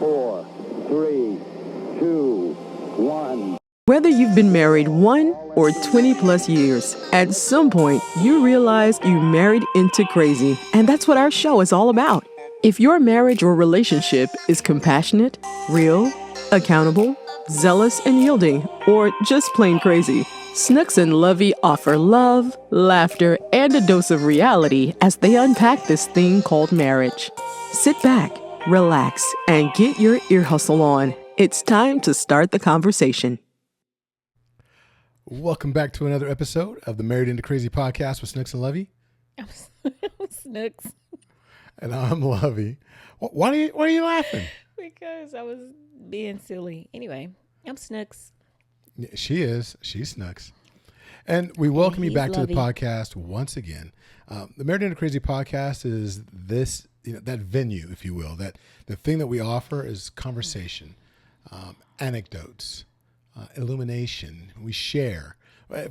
4, 3, 2, 1. Whether you've been married 1 or 20 plus years, at some point you realize you married into crazy. And that's what our show is all about. If your marriage or relationship is compassionate, real, accountable, zealous and yielding, or just plain crazy, Snooks and Lovey offer love, laughter, and a dose of reality as they unpack this thing called marriage. Sit back, relax, and get your ear hustle on. It's time to start the conversation. Welcome back to another episode of the Married into Crazy podcast with Snooks and Lovey. I'm Snooks. And I'm Lovey. Why are you laughing? Because I was being silly. Anyway, I'm Snooks. She is. She's Snooks. And we welcome you back Lovey. to the podcast once again. The Married into Crazy podcast is this, that venue, if you will, that the thing that we offer is conversation, anecdotes, illumination. We share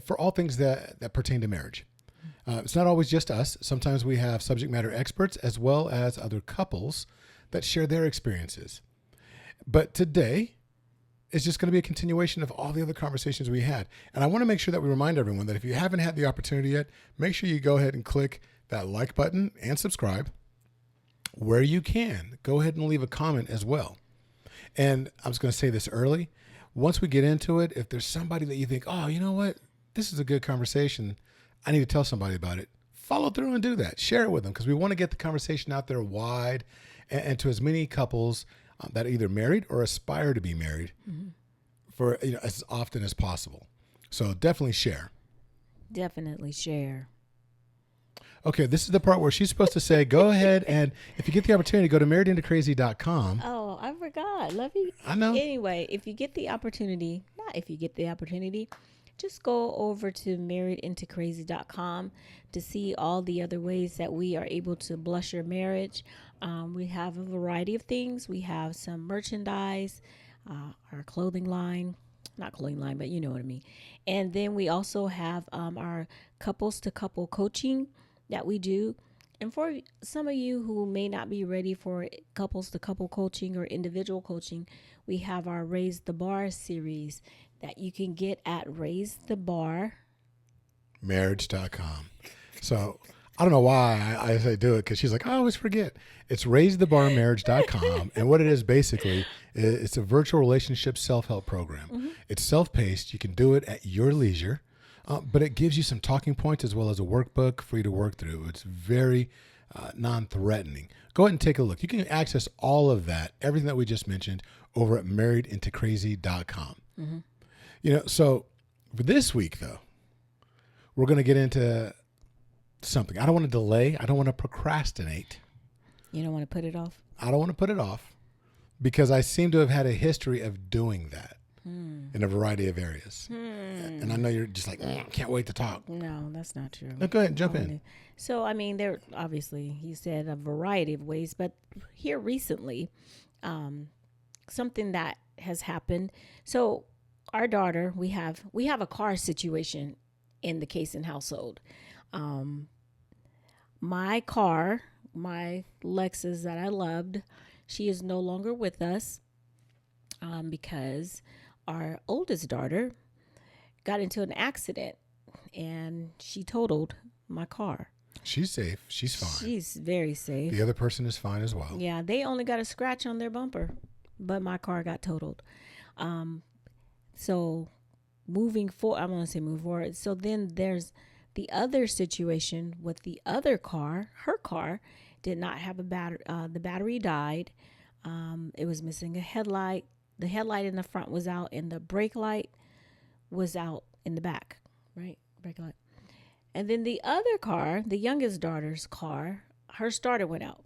for all things that pertain to marriage. It's not always just us. Sometimes we have subject matter experts as well as other couples that share their experiences. But today is just going to be a continuation of all the other conversations we had. And I want to make sure that we remind everyone that if you haven't had the opportunity yet, make sure you go ahead and click that like button and subscribe. Where you can, go ahead and leave a comment as well. And I was going to say this early. Once we get into it, if there's somebody that you think, oh, you know what, this is a good conversation, I need to tell somebody about it, follow through and do that. Share it with them because we want to get the conversation out there wide and to as many couples that are either married or aspire to be married for as often as possible. So definitely share. Definitely share. Okay, this is the part where she's supposed to say, go ahead and if you get the opportunity, go to marriedintocrazy.com. Oh, I forgot. Lovey. I know. Anyway, if you get the opportunity, just go over to marriedintocrazy.com to see all the other ways that we are able to bless your marriage. We have a variety of things. We have some merchandise, our clothing line, not clothing line, but you know what I mean. And then we also have our couples to couple coaching that we do. And for some of you who may not be ready for couples to couple coaching or individual coaching, we have our Raise the B.A.R series that you can get at Raise the B.A.R marriage.com. So I don't know why I say do it because she's like, I always forget. It's raisethebarmarriage.com. And what it is basically, it's a virtual relationship self-help program. Mm-hmm. It's self-paced. You can do it at your leisure, but it gives you some talking points as well as a workbook for you to work through. It's very non-threatening. Go ahead and take a look. You can access all of that, everything that we just mentioned, over at marriedintocrazy.com. Mm-hmm. So for this week, though, we're going to get into something. I don't want to delay. I don't want to procrastinate. You don't want to put it off? I don't want to put it off because I seem to have had a history of doing that in a variety of areas. And I know you're just like, I can't wait to talk. No, that's not true. No, go ahead and jump in. So, I mean, there obviously, you said a variety of ways, but here recently, something that has happened. So our daughter, we have a car situation in the Kaysen household. My car, my Lexus that I loved, she is no longer with us because our oldest daughter got into an accident and she totaled my car. She's safe. She's fine. She's very safe. The other person is fine as well. Yeah, they only got a scratch on their bumper, but my car got totaled. So moving forward. So then there's the other situation with the other car. Her car did not have a battery. The battery died. It was missing a headlight. The headlight in the front was out and the brake light was out in the back, right? Brake light. And then the other car, the youngest daughter's car, her starter went out.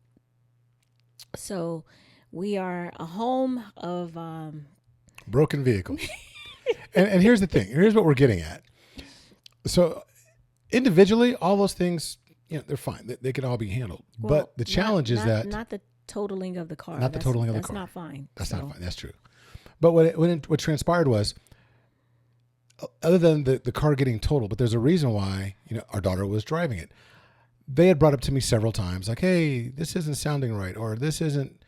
So we are a home of broken vehicles. and here's the thing. Here's what we're getting at. So individually, all those things, they're fine. They can all be handled. Well, but the challenge is that not the totaling of the car. Not the totaling of the car. That's not fine. That's not fine. That's true. But what transpired was, other than the car getting totaled, but there's a reason why, our daughter was driving it. They had brought up to me several times, like, hey, this isn't sounding right, or this isn't,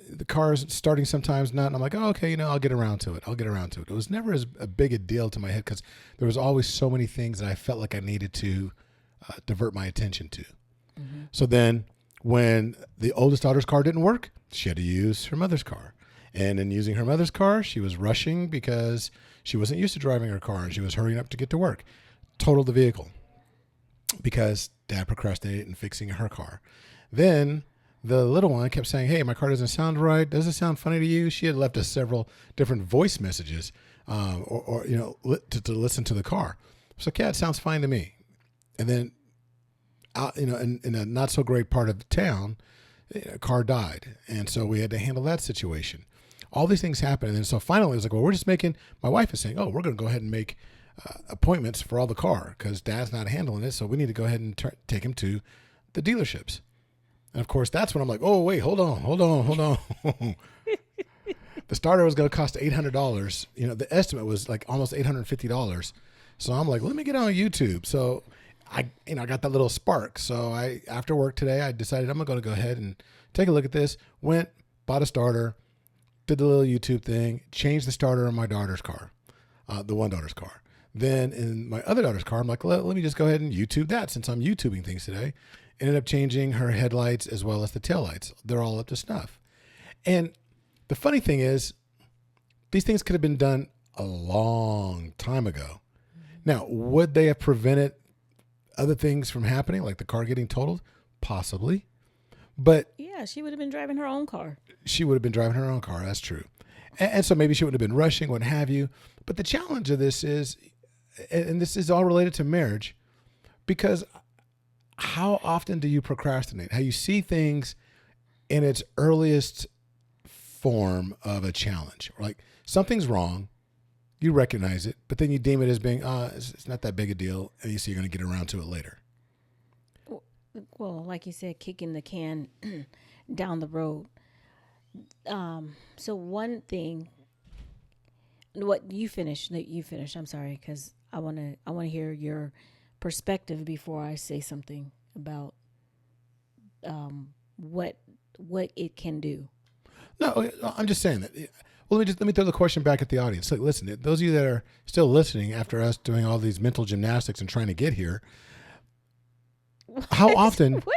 the car's starting sometimes not. And I'm like, oh, okay, I'll get around to it. It was never as a big a deal to my head because there was always so many things that I felt like I needed to divert my attention to. Mm-hmm. So then when the oldest daughter's car didn't work, she had to use her mother's car. And in using her mother's car, she was rushing because she wasn't used to driving her car and she was hurrying up to get to work. Totaled the vehicle because Dad procrastinated in fixing her car. Then the little one kept saying, hey, my car doesn't sound right. Does it sound funny to you? She had left us several different voice messages to listen to the car. So, yeah, it sounds fine to me. And then, in a not so great part of the town, a car died. And so we had to handle that situation. All these things happened. And then so finally it was like, well, my wife is saying, oh, we're going to go ahead and make appointments for all the car because Dad's not handling it. So we need to go ahead and take him to the dealerships. And of course, that's when I'm like, oh, wait, hold on. The starter was going to cost $800. The estimate was like almost $850. So I'm like, let me get on YouTube. So I got that little spark. So after work today, I decided I'm going to go ahead and take a look at this. Went, bought a starter, did the little YouTube thing, changed the starter on my daughter's car, the one daughter's car. Then in my other daughter's car, I'm like, let me just go ahead and YouTube that since I'm YouTubing things today. Ended up changing her headlights as well as the taillights. They're all up to snuff. And the funny thing is, these things could have been done a long time ago. Now, would they have prevented other things from happening, like the car getting totaled? Possibly. But yeah, she would have been driving her own car. That's true. And so maybe she wouldn't have been rushing, what have you. But the challenge of this is, and this is all related to marriage, because how often do you procrastinate? How you see things in its earliest form of a challenge. Like something's wrong, you recognize it, but then you deem it as being, it's not that big a deal, and you see you're going to get around to it later. Well, like you said, kicking the can down the road. So one thing, what you finish. I'm sorry, because I want to hear your perspective before I say something about what it can do. No, I'm just saying that. Well, let me throw the question back at the audience. Like, listen, those of you that are still listening after us doing all these mental gymnastics and trying to get here, how often? What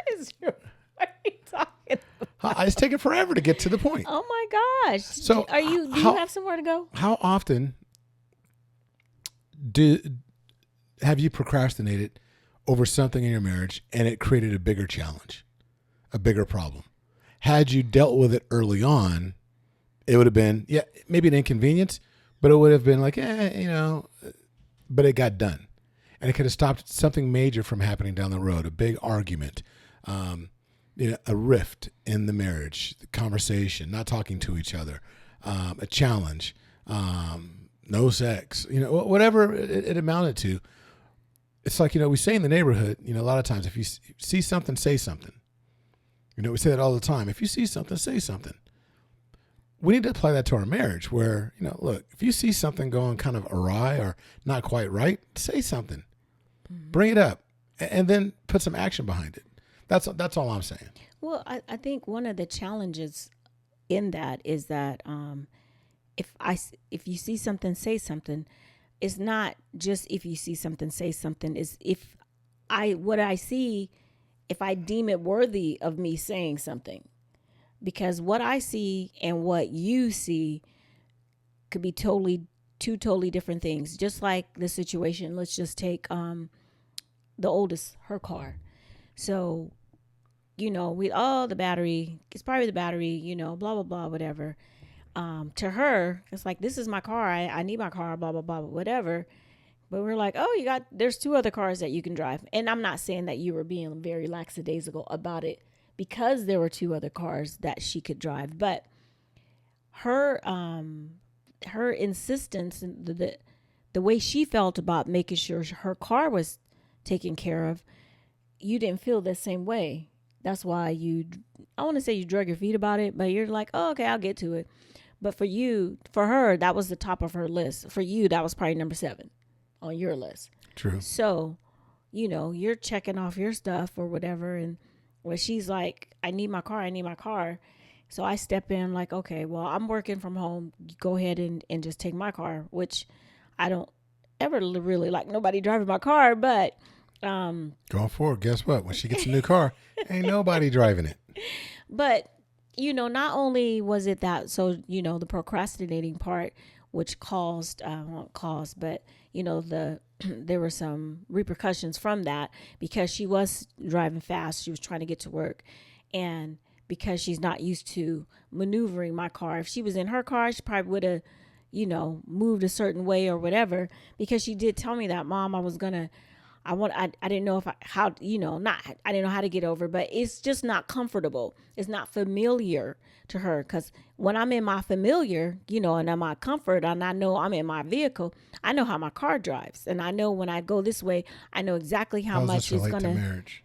are you talking about? It's taken forever to get to the point. Oh my gosh! So, do you have somewhere to go? How often have you procrastinated over something in your marriage and it created a bigger challenge, a bigger problem? Had you dealt with it early on, it would have been, maybe an inconvenience, but it would have been like, but it got done. And it could have stopped something major from happening down the road, a big argument, a rift in the marriage, the conversation, not talking to each other, a challenge, no sex, whatever it amounted to. It's like, we say in the neighborhood, a lot of times, if you see something, say something. We say that all the time. If you see something, say something. We need to apply that to our marriage where, look, if you see something going kind of awry or not quite right, say something. Mm-hmm. Bring it up and then put some action behind it. That's all I'm saying. Well, I think one of the challenges in that is that if you see something, say something. It's not just if you see something, say something. Is if I deem it worthy of me saying something. Because what I see and what you see could be two totally different things. Just like the situation, let's just take the oldest, her car. So, the battery, it's probably the battery, blah, blah, blah, whatever. To her, it's like, this is my car. I need my car, blah, blah, blah, whatever. But we're like, oh, there's 2 other cars that you can drive. And I'm not saying that you were being very lackadaisical about it because there were 2 other cars that she could drive. But her insistence and the way she felt about making sure her car was taken care of, you didn't feel the same way. That's why I want to say you drug your feet about it, but you're like, oh, okay, I'll get to it. But for her, that was the top of her list. For you, that was probably number 7 on your list. True. So, you're checking off your stuff or whatever. And when she's like, I need my car. So I step in like, okay, well, I'm working from home. Go ahead and just take my car, which I don't ever really like nobody driving my car. But Going forward, guess what? When she gets a new car, ain't nobody driving it. But, not only was it that, so, the procrastinating part, which won't cause, but, there were some repercussions from that because she was driving fast. She was trying to get to work. And because she's not used to maneuvering my car, if she was in her car, she probably would have, moved a certain way or whatever, because she did tell me that, Mom, I didn't know I didn't know how to get over, but it's just not comfortable. It's not familiar to her. Cause when I'm in my familiar, and I'm my comfort, and I know I'm in my vehicle, I know how my car drives. And I know when I go this way, I know exactly how much it's going to marriage?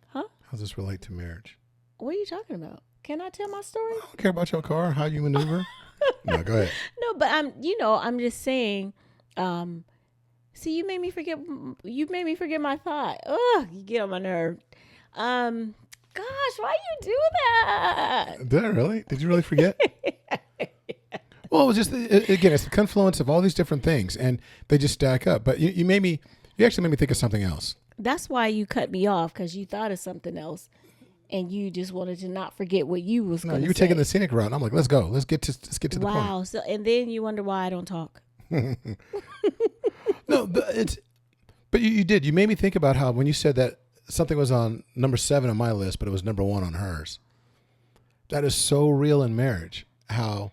Huh? How does this relate to marriage? What are you talking about? Can I tell my story? I don't care about your car, how you maneuver. No, go ahead. No, but I'm just saying, see, you made me forget my thought. Ugh, you get on my nerve. Gosh, why you do that? Did I really? Did you really forget? Well, it was just, again, it's the confluence of all these different things, and they just stack up. But you actually made me think of something else. That's why you cut me off, because you thought of something else, and you just wanted to not forget what you was going to say. No, you were taking the scenic route, and I'm like, let's go. Let's get to the point. Wow. So, and then you wonder why I don't talk. No, but you did. You made me think about how when you said that something was on number 7 on my list, but it was number 1 on hers. That is so real in marriage. How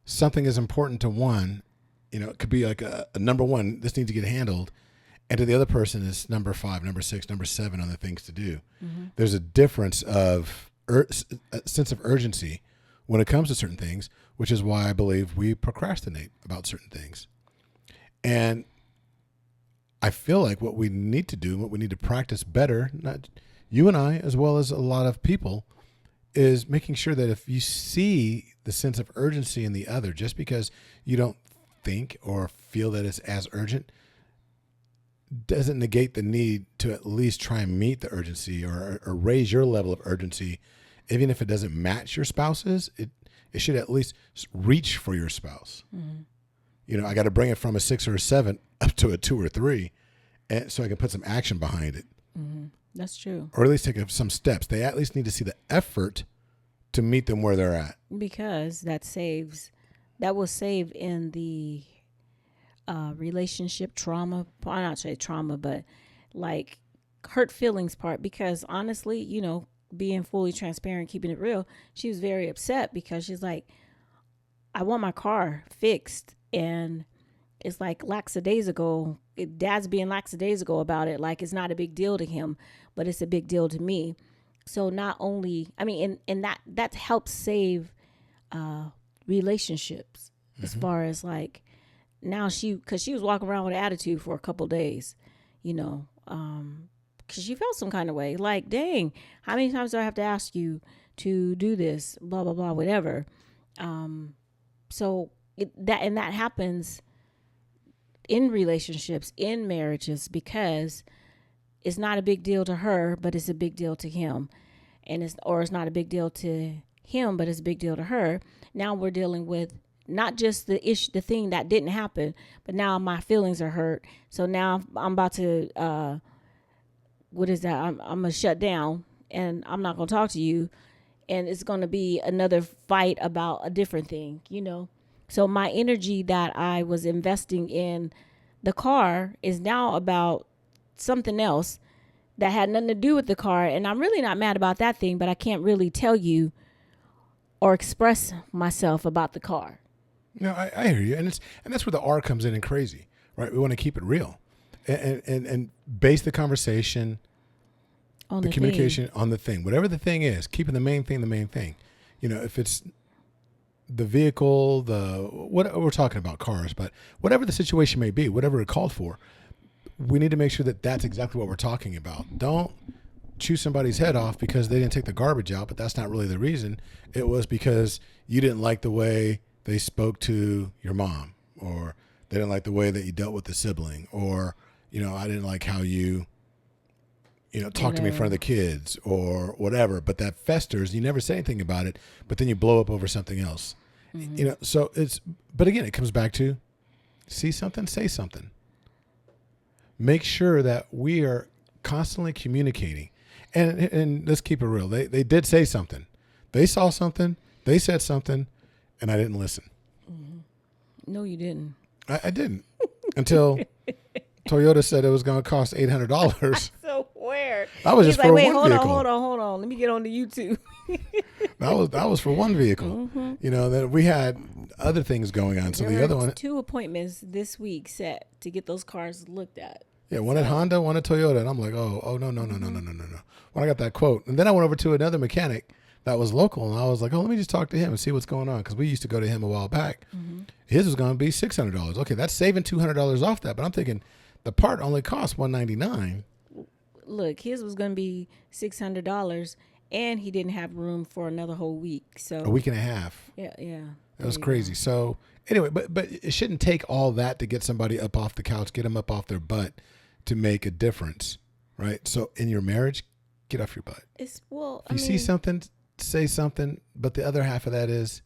something is important to one, it could be like a number 1. This needs to get handled, and to the other person is number 5, number 6, number 7 on the things to do. Mm-hmm. There's a difference of a sense of urgency when it comes to certain things, which is why I believe we procrastinate about certain things. And I feel like what we need to do, what we need to practice better, not you and I, as well as a lot of people, is making sure that if you see the sense of urgency in the other, just because you don't think or feel that it's as urgent, doesn't negate the need to at least try and meet the urgency or raise your level of urgency. Even if it doesn't match your spouse's, it should at least reach for your spouse. Mm-hmm. I got to bring it from a 6 or a 7 up to a 2 or 3, and so I can put some action behind it. Mm-hmm. That's true. Or at least take some steps. They at least need to see the effort to meet them where they're at. Because that will save in the relationship trauma. I'll not say trauma, but like hurt feelings part. Because honestly, being fully transparent, keeping it real, she was very upset because she's like, I want my car fixed. And it's like lackadaisical. Dad's being lackadaisical about it. Like it's not a big deal to him, but it's a big deal to me. So not only, and that helps save relationships. Mm-hmm. As far as like now because she was walking around with an attitude for a couple of days, because she felt some kind of way. Like, dang, how many times do I have to ask you to do this? Blah, blah, blah, whatever. So that happens in relationships, in marriages, because it's not a big deal to her, but it's a big deal to him. And it's not a big deal to him, but it's a big deal to her. Now we're dealing with not just the thing that didn't happen, but now my feelings are hurt. So now I'm about to, what is that? I'm going to shut down and I'm not going to talk to you. And it's going to be another fight about a different thing, So my energy that I was investing in the car is now about something else that had nothing to do with the car. And I'm really not mad about that thing, but I can't really tell you or express myself about the car. No, I hear you. And that's where the R comes in and crazy, right? We want to keep it real and base the conversation on the communication on the thing, whatever the thing is, keeping the main thing. If it's the vehicle, what we're talking about cars, but whatever the situation may be, whatever it called for, we need to make sure that that's exactly what we're talking about. Don't chew somebody's head off because they didn't take the garbage out, but that's not really the reason. It was because you didn't like the way they spoke to your mom, or they didn't like the way that you dealt with the sibling, or, I didn't like how you talk to me in front of the kids or whatever, but that festers. You never say anything about it, but then you blow up over something else. So but again, it comes back to see something, say something. Make sure that we are constantly communicating. And let's keep it real. They did say something. They saw something. They said something, and I didn't listen. No, you didn't. I didn't until Toyota said it was going to cost $800. So where? That was just for one vehicle. Hold on. Let me get on the YouTube. That was for one vehicle. Then we had other things going on. So There the were other one, 2 appointments this week set to get those cars looked at. yeah, one at Honda, one at Toyota, and I'm like, oh no. When I got that quote, and then I went over to another mechanic that was local, and I was like, let me just talk to him and see what's going on, because we used to go to him a while back. His was going to be $600. Okay, that's saving $200 off that, but I'm thinking the part only costs $199. Look, his was going to be $600, and he didn't have room for another whole week. So A week and a half. Yeah. That was crazy. So anyway, but it shouldn't take all that to get somebody up off the couch, get them up off their butt to make a difference, right? So in your marriage, get off your butt. If you see something, say something, but the other half of that is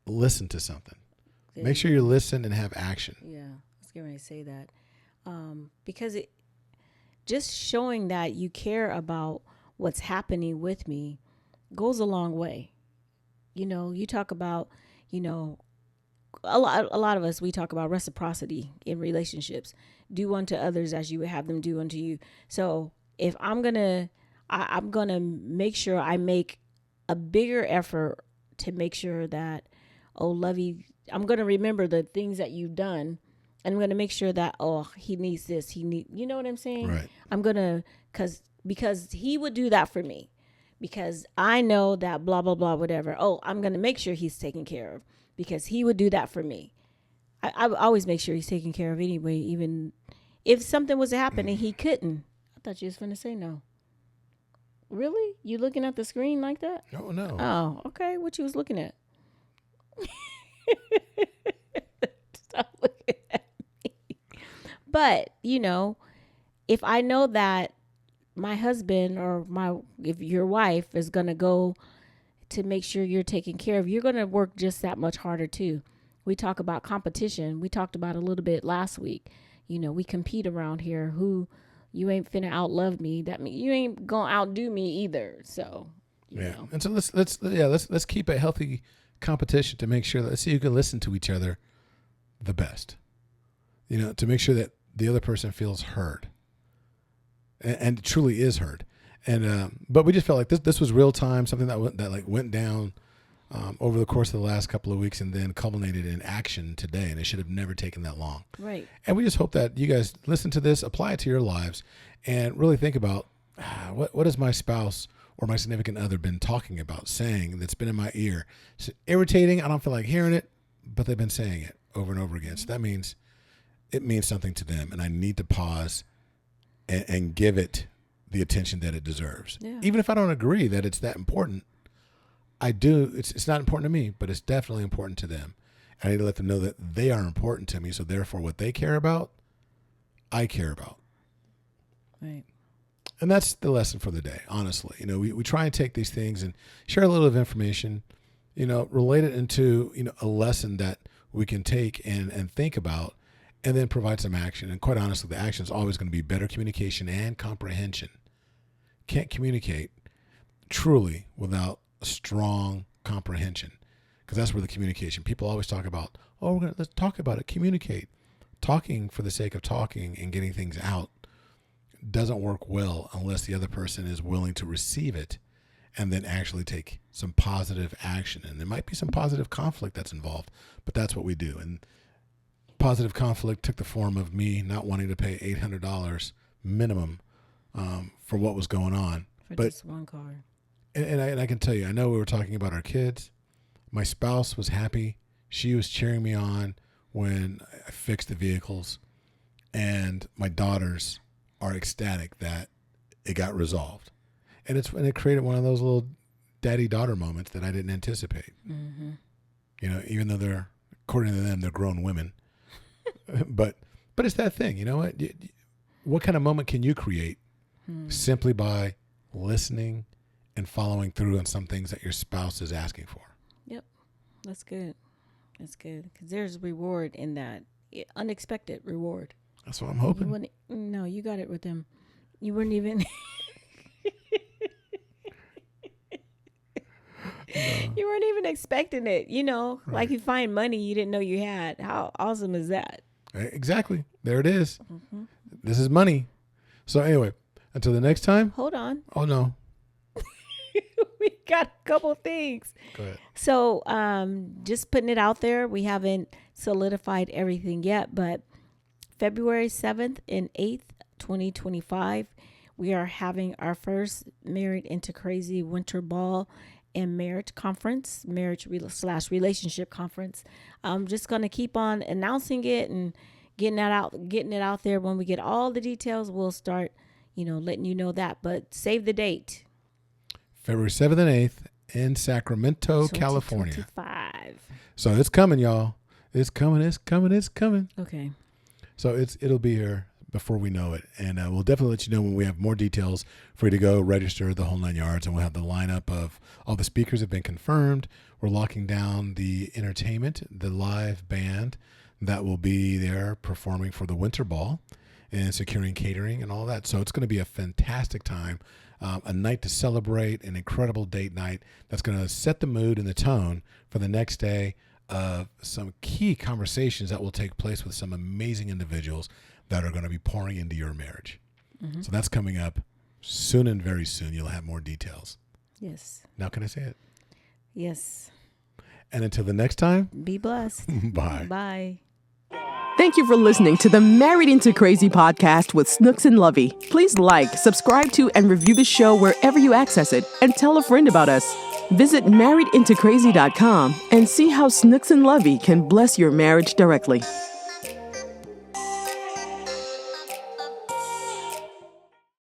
listen to something. Make sure you listen and have action. Yeah, I was getting ready to say that. Because it just showing that you care about what's happening with me goes a long way. You talk about, a lot of us, we talk about reciprocity in relationships. Do unto others as you would have them do unto you. So if I'm going to make sure I make a bigger effort to make sure that, Lovey, I'm going to remember the things that you've done. And I'm going to make sure that, he needs this. You know what I'm saying? Right. I'm going to, because he would do that for me. Because I know that blah, blah, blah, whatever. I'm going to make sure he's taken care of because he would do that for me. I always make sure he's taken care of anyway, even if something was to happen and he couldn't. I thought you was going to say no. Really? You looking at the screen like that? No. Oh, okay. What you was looking at? Stop looking at me. But, if I know that my husband or if your wife is going to go to make sure you're taken care of, you're going to work just that much harder too. We talk about competition. We talked about a little bit last week. We compete around here. Who you ain't finna outlove me. That means you ain't gonna outdo me either. So you know. And so let's keep a healthy competition to make sure that you can listen to each other the best. To make sure that the other person feels heard and truly is heard. And but we just felt like this was real time, something that went down over the course of the last couple of weeks and then culminated in action today. And it should have never taken that long. Right. And we just hope that you guys listen to this, apply it to your lives, and really think about what has my spouse or my significant other been talking about, saying, that's been in my ear. It's irritating. I don't feel like hearing it, but they've been saying it over and over again. So that means it means something to them. And I need to pause and give it the attention that it deserves. Yeah. Even if I don't agree that it's that important, I do. It's not important to me, but it's definitely important to them. I need to let them know that they are important to me. So therefore, what they care about, I care about. Right. And that's the lesson for the day, honestly. We try and take these things and share a little of information, relate it into, a lesson that we can take and think about and then provide some action. And quite honestly, the action is always going to be better communication and comprehension. Can't communicate truly without strong comprehension, because that's where the communication, people always talk about, let's talk about it, communicate. Talking for the sake of talking and getting things out doesn't work well unless the other person is willing to receive it and then actually take some positive action. And there might be some positive conflict that's involved, but that's what we do. And positive conflict took the form of me not wanting to pay $800 minimum for what was going on. For just one car. And I can tell you, I know we were talking about our kids. My spouse was happy. She was cheering me on when I fixed the vehicles. And my daughters are ecstatic that it got resolved. And it created one of those little daddy-daughter moments that I didn't anticipate. Mm-hmm. Even though according to them, they're grown women. but it's that thing, what kind of moment can you create simply by listening and following through on some things that your spouse is asking for. Yep. That's good. That's good. Because there's reward in that. Unexpected reward. That's what I'm hoping. No, you got it with them. You weren't even... You weren't even expecting it, right. Like you find money you didn't know you had. How awesome is that? Exactly. There it is. Mm-hmm. This is money. So anyway, until the next time. Hold on. Oh, no. We got a couple things. Go ahead. So just putting it out there. We haven't solidified everything yet, but February 7th and 8th, 2025, we are having our first Married into Crazy Winter Ball and marriage relationship conference. I'm just going to keep on announcing it and getting it out there. When we get all the details, we'll start, letting you know that. But save the date. February 7th and 8th in Sacramento, California. So it's coming, y'all. It's coming. Okay. So it'll be here before we know it. And we'll definitely let you know when we have more details for you to go register, the whole 9 yards. And we'll have the lineup of all the speakers have been confirmed. We're locking down the entertainment, the live band that will be there performing for the Winter Ball and securing catering and all that. So it's going to be a fantastic time, a night to celebrate, an incredible date night that's going to set the mood and the tone for the next day of some key conversations that will take place with some amazing individuals that are going to be pouring into your marriage. Mm-hmm. So that's coming up soon, and very soon you'll have more details. Yes. Now can I say it? Yes. And until the next time, be blessed. Bye. Bye. Thank you for listening to the Married into Crazy podcast with Snooks and Lovey. Please like, subscribe to, and review the show wherever you access it, and tell a friend about us. Visit marriedintocrazy.com and see how Snooks and Lovey can bless your marriage directly.